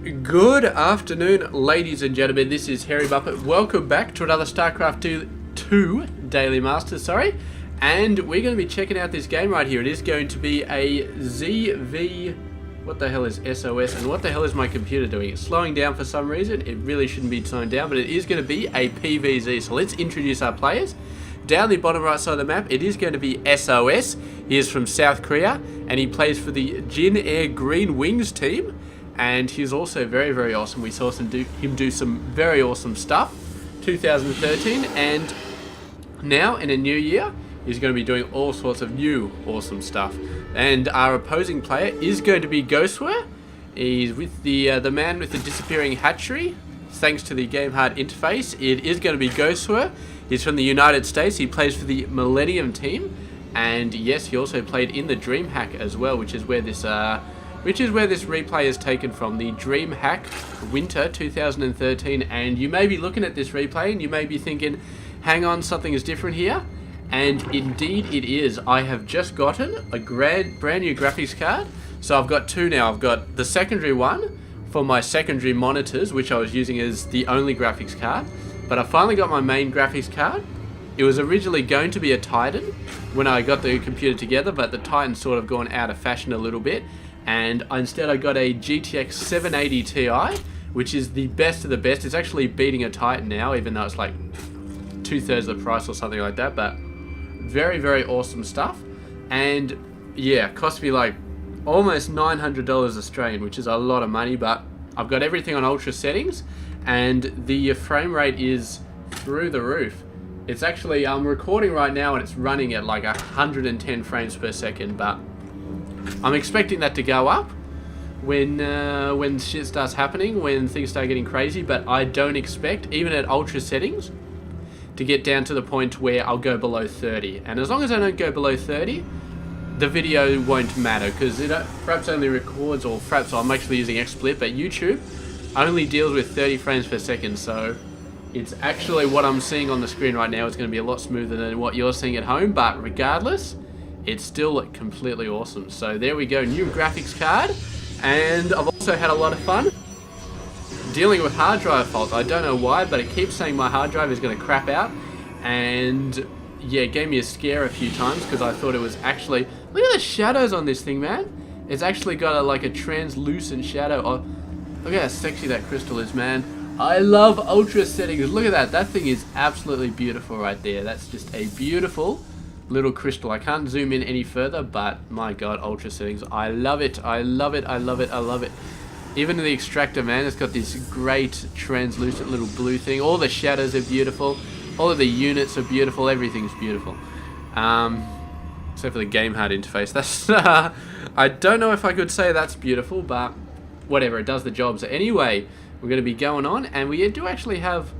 Good afternoon, ladies and gentlemen. This is Harry Buffett. Welcome back to another Starcraft 2 Daily Masters, and we're going to be checking out this game right here. It is going to be a ZV... What the hell is SOS, and what the hell is my computer doing? It's slowing down for some reason. It really shouldn't be slowing down, but it is going to be a PvZ. So let's introduce our players. Down the bottom right side of the map, it is going to be SOS. He is from South Korea, and he plays for the Jin Air Green Wings team. And he's also very, very awesome. We saw him do some very awesome stuff. 2013, and now in a new year, he's going to be doing all sorts of new awesome stuff. And our opposing player is going to be GosWser. He's with the man with the disappearing hatchery. Thanks to the Game Hard interface, it is going to be GosWser. He's from the United States. He plays for the Millennium team, and yes, he also played in the DreamHack as well, which is where this replay is taken from, the DreamHack Winter 2013. And you may be looking at this replay and you may be thinking, hang on, something is different here. And indeed it is. I have just gotten a brand new graphics card. So I've got two now. I've got the secondary one for my secondary monitors, which I was using as the only graphics card. But I finally got my main graphics card. It was originally going to be a Titan when I got the computer together, but the Titan's sort of gone out of fashion a little bit. And instead I got a GTX 780 Ti, which is the best of the best. It's actually beating a Titan now, even though it's like 2/3 the price or something like that. But very, very awesome stuff. And yeah, cost me like almost $900 Australian, which is a lot of money. But I've got everything on ultra settings, and the frame rate is through the roof. It's actually, I'm recording right now and it's running at like 110 frames per second, but I'm expecting that to go up when shit starts happening, when things start getting crazy. But I don't expect, even at ultra settings, to get down to the point where I'll go below 30. And as long as I don't go below 30, the video won't matter, because it perhaps only records, or perhaps I'm actually using XSplit, but YouTube only deals with 30 frames per second. So it's actually, what I'm seeing on the screen right now is going to be a lot smoother than what you're seeing at home. But regardless, it's still completely awesome. So there we go, new graphics card. And I've also had a lot of fun dealing with hard drive faults. I don't know why, but it keeps saying my hard drive is going to crap out. And yeah, it gave me a scare a few times, because I thought it was actually... Look at the shadows on this thing, man. It's actually got like a translucent shadow. Oh, look at how sexy that crystal is, man. I love ultra settings. Look at that. That thing is absolutely beautiful right there. That's just a beautiful little crystal. I can't zoom in any further, but my god, ultra settings. I love it. I love it. I love it. I love it. Even the extractor, man, it's got this great translucent little blue thing. All the shadows are beautiful. All of the units are beautiful. Everything's beautiful. Except for the Game Hard interface. That's I don't know if I could say that's beautiful, but whatever, it does the job. So anyway, we're going to be going on, and we do actually have,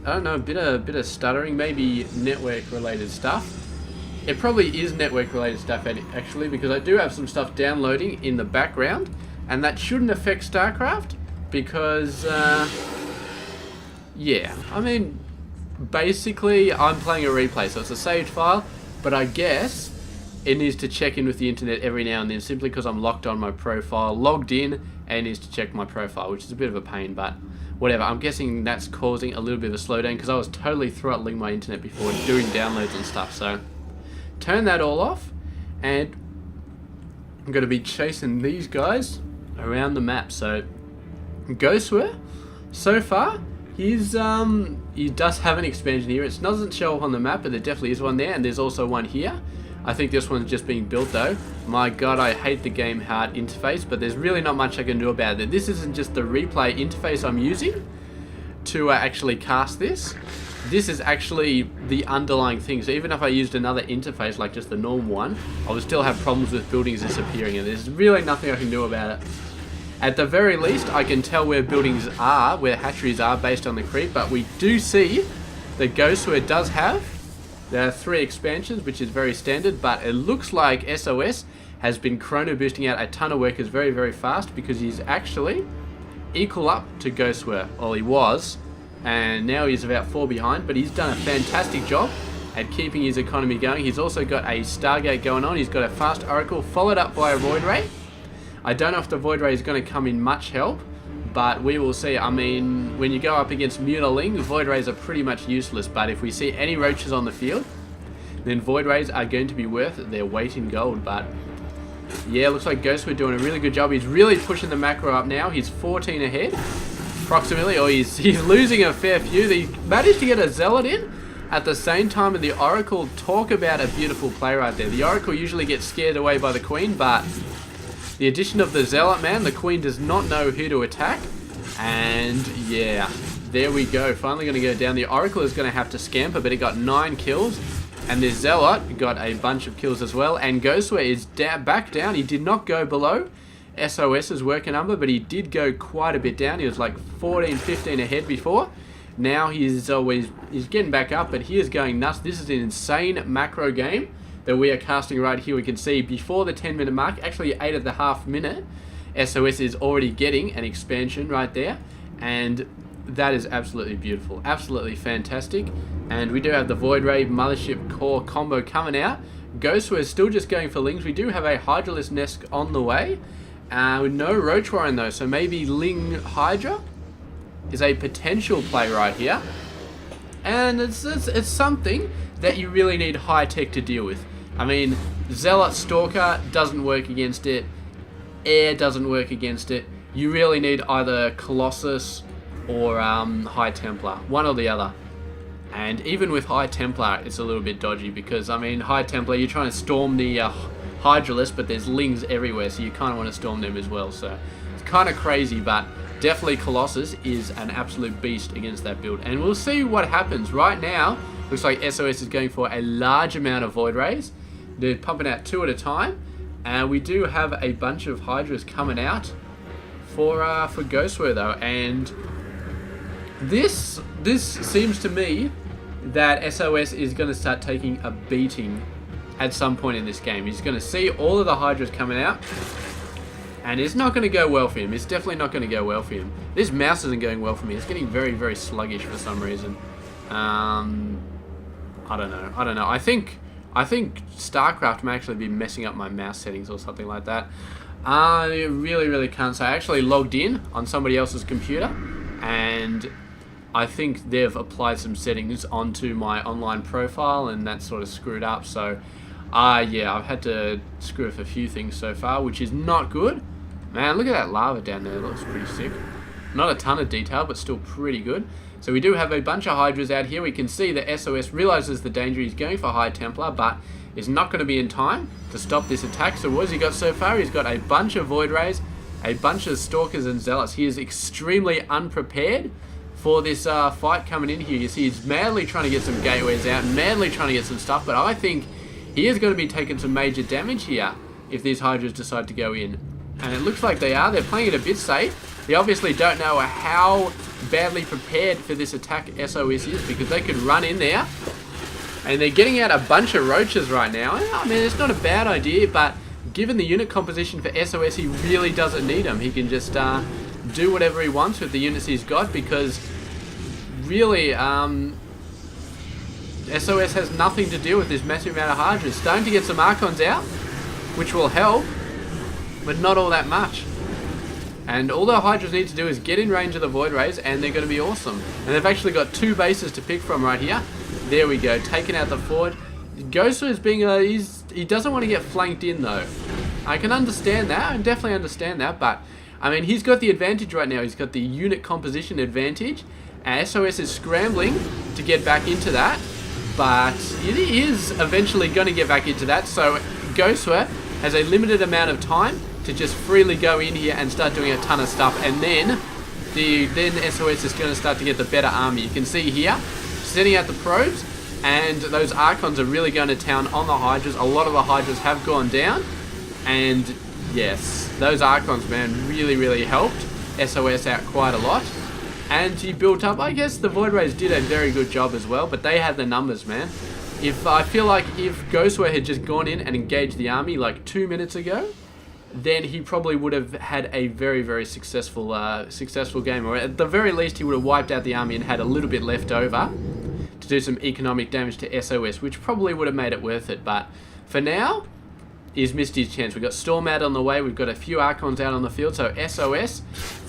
I don't know, a bit of stuttering, maybe network related stuff. It probably is network related stuff actually, because I do have some stuff downloading in the background, and that shouldn't affect Starcraft, because yeah, I mean, basically I'm playing a replay, so it's a saved file, but I guess it needs to check in with the internet every now and then, simply because I'm logged on my profile, logged in, and needs to check my profile, which is a bit of a pain, but whatever. I'm guessing that's causing a little bit of a slowdown, because I was totally throttling my internet before doing downloads and stuff. So turn that all off, and I'm going to be chasing these guys around the map. So GosWser, so far, he does have an expansion here. It doesn't show up on the map, but there definitely is one there, and there's also one here. I think this one's just being built though. My god, I hate the Game Hard interface, but there's really not much I can do about it. This isn't just the replay interface I'm using to actually cast this. This is actually the underlying thing. So even if I used another interface, like just the normal one, I would still have problems with buildings disappearing, and there's really nothing I can do about it. At the very least, I can tell where buildings are, where hatcheries are, based on the creep, but we do see that GosWser does have... There are 3 expansions, which is very standard, but it looks like SOS has been chrono boosting out a ton of workers very, very fast, because he's actually equal up to GosWser. Well, he was, and now he's about 4 behind, but he's done a fantastic job at keeping his economy going. He's also got a Stargate going on. He's got a fast Oracle, followed up by a Void Ray. I don't know if the Void Ray is going to come in much help, but we will see. I mean, when you go up against Mutiling, Void Rays are pretty much useless, but if we see any roaches on the field, then Void Rays are going to be worth their weight in gold. But yeah, looks like GosWser doing a really good job. He's really pushing the macro up now. He's 14 ahead, approximately, or he's losing a fair few. He managed to get a Zealot in at the same time, and the Oracle. Talk about a beautiful play right there. The Oracle usually gets scared away by the Queen, but the addition of the Zealot, man, the Queen does not know who to attack. And yeah, there we go. Finally going to go down. The Oracle is going to have to scamper, but it got 9 kills. And the Zealot got a bunch of kills as well. And GosWser is back down. He did not go below SOS's working number, but he did go quite a bit down. He was like 14, 15 ahead before. Now he's getting back up, but he is going nuts. This is an insane macro game that we are casting right here. We can see before the 10-minute mark, actually 8.5 minutes, SOS is already getting an expansion right there, and that is absolutely beautiful, absolutely fantastic. And we do have the Void Ray Mothership Core combo coming out. GosWser is still just going for Lings. We do have a Hydralisk Nest on the way, with no Roach Warren though, so maybe Ling Hydra is a potential play right here. And it's something that you really need high tech to deal with. I mean, Zealot Stalker doesn't work against it. Air doesn't work against it. You really need either Colossus or High Templar, one or the other. And even with High Templar, it's a little bit dodgy because, I mean, High Templar, you're trying to storm the Hydralisk, but there's Lings everywhere, so you kind of want to storm them as well. So it's kind of crazy, but definitely Colossus is an absolute beast against that build. And we'll see what happens. Right now, looks like SOS is going for a large amount of Void Rays. They're pumping out 2 at a time. And we do have a bunch of Hydras coming out for GosWser though. And this seems to me that SOS is going to start taking a beating at some point in this game. He's going to see all of the Hydras coming out, and it's not going to go well for him. It's definitely not going to go well for him. This mouse isn't going well for me. It's getting very, very sluggish for some reason. I don't know. I think Starcraft may actually be messing up my mouse settings or something like that. I really can't say. I actually logged in on somebody else's computer, and I think they've applied some settings onto my online profile, and that's sort of screwed up. So, yeah, I've had to screw up a few things so far, which is not good. Man, look at that lava down there. It looks pretty sick. Not a ton of detail, but still pretty good. So we do have a bunch of Hydras out here. We can see that SOS realizes the danger. He's going for High Templar, but is not going to be in time to stop this attack. So what has he got so far? He's got a bunch of Void Rays, a bunch of Stalkers and Zealots. He is extremely unprepared for this fight coming in here. You see he's madly trying to get some gateways out, madly trying to get some stuff, but I think he is going to be taking some major damage here if these Hydras decide to go in. And it looks like they are. They're playing it a bit safe. They obviously don't know how badly prepared for this attack SOS is, because they could run in there, and they're getting out a bunch of roaches right now. I mean, it's not a bad idea, but given the unit composition for SOS, he really doesn't need them. He can just do whatever he wants with the units he's got, because really SOS has nothing to deal with this massive amount of Hydras. Starting to get some Archons out, which will help, but not all that much. And all the Hydras need to do is get in range of the Void Rays, and they're going to be awesome. And they've actually got 2 bases to pick from right here. There we go, taking out the Ford. GosWser is being he doesn't want to get flanked in though. I can understand that, I definitely understand that, but I mean, he's got the advantage right now. He's got the unit composition advantage, and SOS is scrambling to get back into that, but it is eventually going to get back into that. So GosWser has a limited amount of time to just freely go in here and start doing a ton of stuff, and then SOS is going to start to get the better army. You can see here, setting out the probes, and those Archons are really going to town on the Hydras. A lot of the Hydras have gone down, and yes, those Archons, man, really helped SOS out quite a lot. And he built up, I guess the Void Rays did a very good job as well, but they had the numbers, man. I feel like if GosWser had just gone in and engaged the army like 2 minutes ago, then he probably would have had a very successful game, or at the very least he would have wiped out the army and had a little bit left over to do some economic damage to SOS, which probably would have made it worth it. But for now, he's missed his chance. We've got Storm out on the way. We've got a few Archons out on the field. So SOS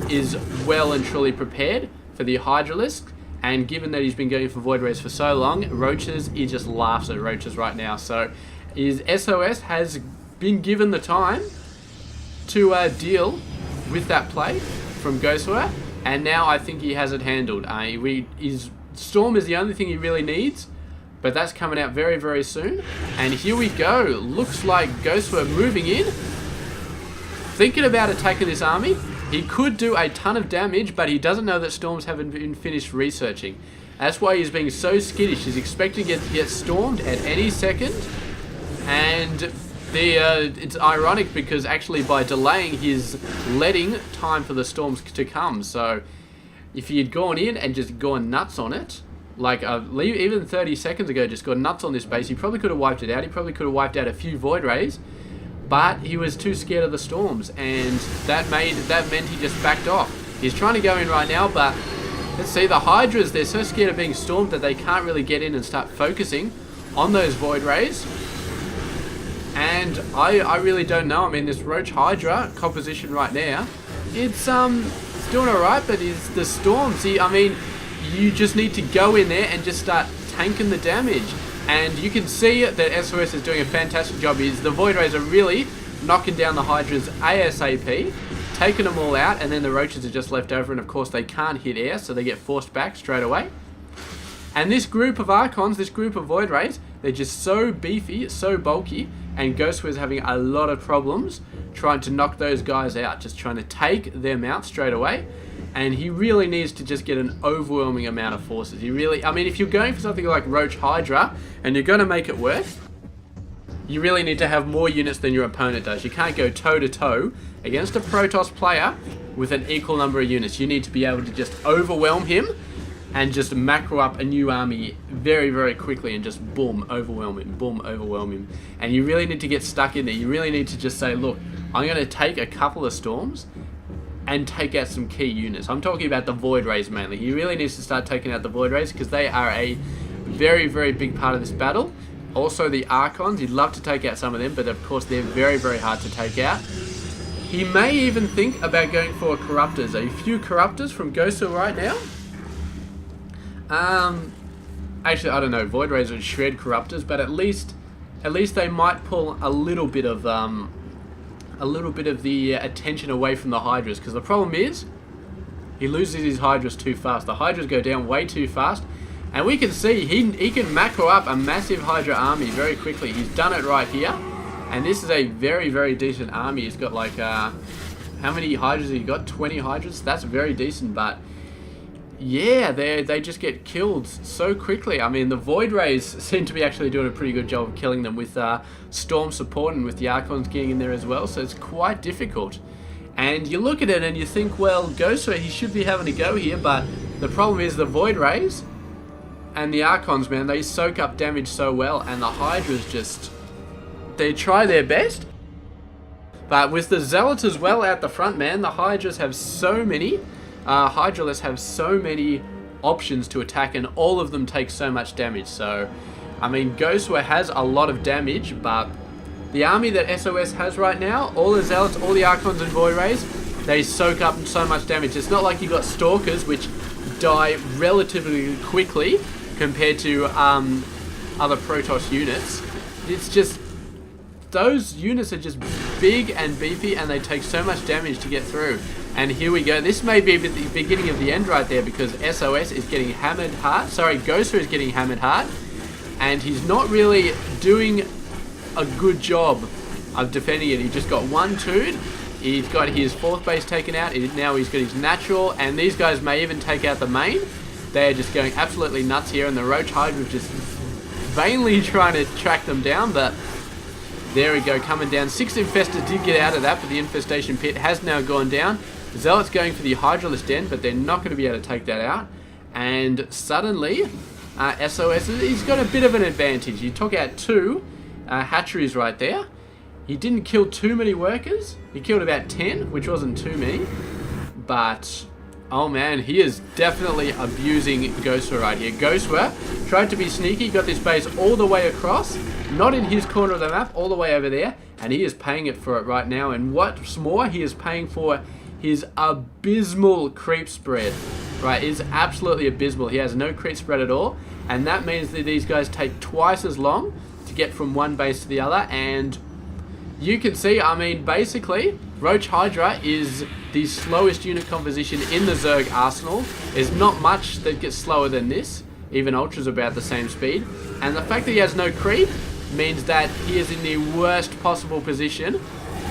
is well and truly prepared for the Hydralisk. And given that he's been going for Void Rays for so long, Roaches, he just laughs at Roaches right now. So his SOS has been given the time to deal with that play from GosWser. And now I think he has it handled. His Storm is the only thing he really needs. But that's coming out very, very soon. And here we go. Looks like GosWser moving in. Thinking about attacking this army. He could do a ton of damage, but he doesn't know that Storms haven't been finished researching. That's why he's being so skittish. He's expecting it to get stormed at any second. And it's ironic because actually by delaying, he's letting time for the storms to come. So if he had gone in and just gone nuts on it, like even 30 seconds ago, just got nuts on this base, he probably could have wiped it out. He probably could have wiped out a few Void Rays, but he was too scared of the storms, and that meant he just backed off. He's trying to go in right now, but let's see, the Hydras, they're so scared of being stormed that they can't really get in and start focusing on those Void Rays. And I really don't know. I mean, this Roach Hydra composition right now, it's doing alright, but it's the storms. I mean, you just need to go in there and just start tanking the damage. And you can see that SOS is doing a fantastic job. The Void Rays are really knocking down the Hydras ASAP, taking them all out, and then the Roaches are just left over, and of course they can't hit air, so they get forced back straight away. And this group of Archons, this group of Void Rays, they're just so beefy, so bulky, and GosWser is having a lot of problems trying to knock those guys out, just trying to take them out straight away. And he really needs to just get an overwhelming amount of forces. I mean, if you're going for something like Roach Hydra and you're going to make it work, you really need to have more units than your opponent does. You can't go toe-to-toe against a Protoss player with an equal number of units. You need to be able to just overwhelm him and just macro up a new army very, very quickly and just boom, overwhelm him. And you really need to get stuck in there. You really need to just say, look, I'm going to take a couple of storms and take out some key units. I'm talking about the Void Rays mainly. He really needs to start taking out the Void Rays because they are a very, very big part of this battle. Also the Archons, he'd love to take out some of them, but of course they're very, very hard to take out. He may even think about going for Corruptors. A few Corruptors from GosWser right now. Actually, I don't know. Void Rays would shred Corruptors, but at least they might pull a little bit of the attention away from the Hydras, because the problem is he loses his Hydras too fast. The Hydras go down way too fast, and we can see he can macro up a massive Hydra army very quickly. He's done it right here, and this is a very, very decent army. He's got like how many Hydras have you got? 20 Hydras. That's very decent, but yeah, they just get killed so quickly. I mean, the Void Rays seem to be actually doing a pretty good job of killing them with Storm support and with the Archons getting in there as well, so it's quite difficult. And you look at it and you think, well, GosWser, he should be having a go here, but the problem is the Void Rays and the Archons, man, they soak up damage so well, and the Hydras just, they try their best. But with the Zealots as well out the front, man, the Hydras have so many Hydralisks have so many options to attack, and all of them take so much damage. So, I mean, GosWser has a lot of damage, but the army that SOS has right now, all the Zealots, all the Archons and Void Rays, they soak up so much damage. It's not like you got Stalkers, which die relatively quickly compared to other Protoss units. It's just, those units are just big and beefy, and they take so much damage to get through. And here we go. This may be the beginning of the end right there, because SOS is getting hammered hard. Sorry, GosWser is getting hammered hard. And he's not really doing a good job of defending it. He just got one toon. He's got his fourth base taken out. Now he's got his natural. And these guys may even take out the main. They are just going absolutely nuts here. And the Roach Hydra is just vainly trying to track them down. But there we go, coming down. 6 Infestors did get out of that, but the Infestation Pit has now gone down. Zealot's going for the Hydralisk Den, but they're not going to be able to take that out. And suddenly, SOS, he's got a bit of an advantage. He took out 2 hatcheries right there. He didn't kill too many workers. He killed about 10, which wasn't too many. But, oh man, he is definitely abusing GosWser right here. GosWser tried to be sneaky, got this base all the way across, not in his corner of the map, all the way over there, and he is paying it for it right now. And what's more, he is paying for his abysmal creep spread. Right, it's absolutely abysmal. He has no creep spread at all, and that means that these guys take twice as long to get from one base to the other. And you can see, I mean, basically, Roach Hydra is the slowest unit composition in the Zerg arsenal. There's not much that gets slower than this. Even Ultra's about the same speed. And the fact that he has no creep means that he is in the worst possible position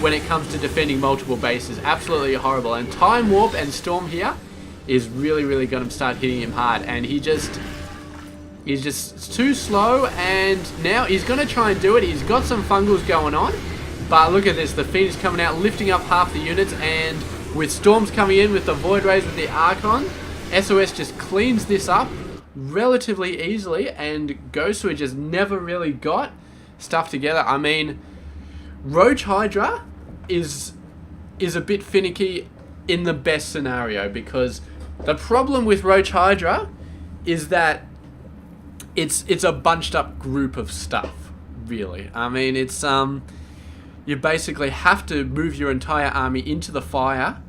when it comes to defending multiple bases. Absolutely horrible. And Time Warp and Storm here is really going to start hitting him hard. And he's just too slow, and now he's going to try and do it. He's got some fungals going on, but look at this. The Phoenix coming out, lifting up half the units, and with Storms coming in with the Void Rays with the Archon, SOS just cleans this up relatively easily, and GosWser just never really got stuff together. I mean, Roach Hydra is a bit finicky in the best scenario, because the problem with Roach Hydra is that it's a bunched up group of stuff, really. I mean, it's you basically have to move your entire army into the fire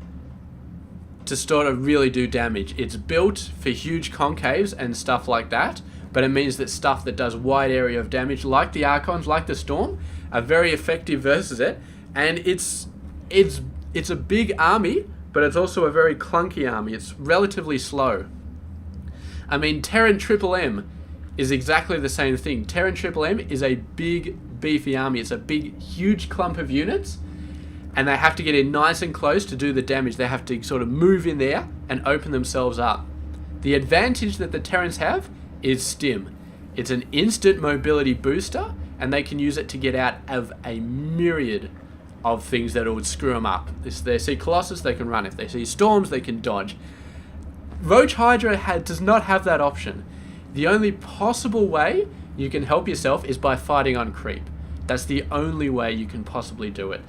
to sort of really do damage. It's built for huge concaves and stuff like that, but it means that stuff that does wide area of damage, like the Archons, like the Storm, are very effective versus it. And it's a big army, but it's also a very clunky army. It's relatively slow. I mean, Terran Triple M is exactly the same thing. Terran Triple M is a big, beefy army. It's a big, huge clump of units, and they have to get in nice and close to do the damage. They have to sort of move in there and open themselves up. The advantage that the Terrans have is Stim. It's an instant mobility booster, and they can use it to get out of a myriad of things that would screw them up. If they see Colossus, they can run. If they see Storms, they can dodge. Roach Hydra does not have that option. The only possible way you can help yourself is by fighting on creep. That's the only way you can possibly do it,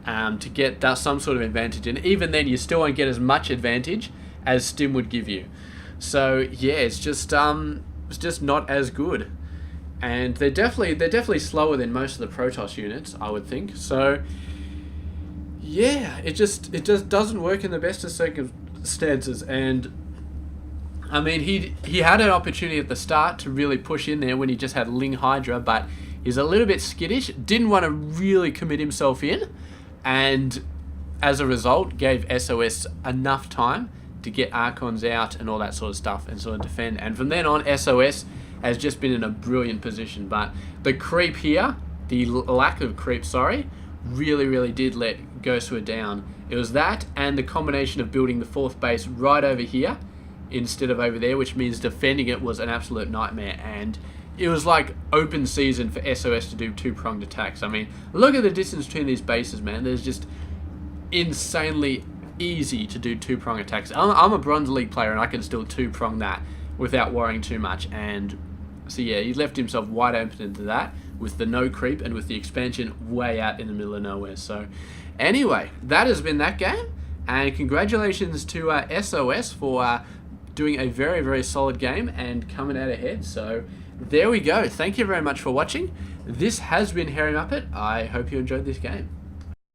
to get some sort of advantage. And even then, you still won't get as much advantage as Stim would give you. So yeah, it's just not as good. And they're definitely slower than most of the Protoss units, I would think. So yeah, it just doesn't work in the best of circumstances. And I mean, he had an opportunity at the start to really push in there when he just had Ling Hydra, but he's a little bit skittish, didn't want to really commit himself in, and as a result gave SOS enough time to get Archons out and all that sort of stuff and sort of defend. And from then on, SOS has just been in a brilliant position. But the creep here, the lack of creep, really did let GosWser down. It was that and the combination of building the fourth base right over here instead of over there, which means defending it was an absolute nightmare. And it was like open season for SOS to do two-pronged attacks. I mean, look at the distance between these bases, man. There's just insanely easy to do two-prong attacks. I'm a Bronze League player, and I can still two-prong that without worrying too much. And so yeah, he left himself wide open into that with the no creep and with the expansion way out in the middle of nowhere. So anyway, that has been that game, and congratulations to SOS for doing a very solid game and coming out ahead. So there we go. Thank you very much for watching. This has been Hairy Muppet. I hope you enjoyed this game.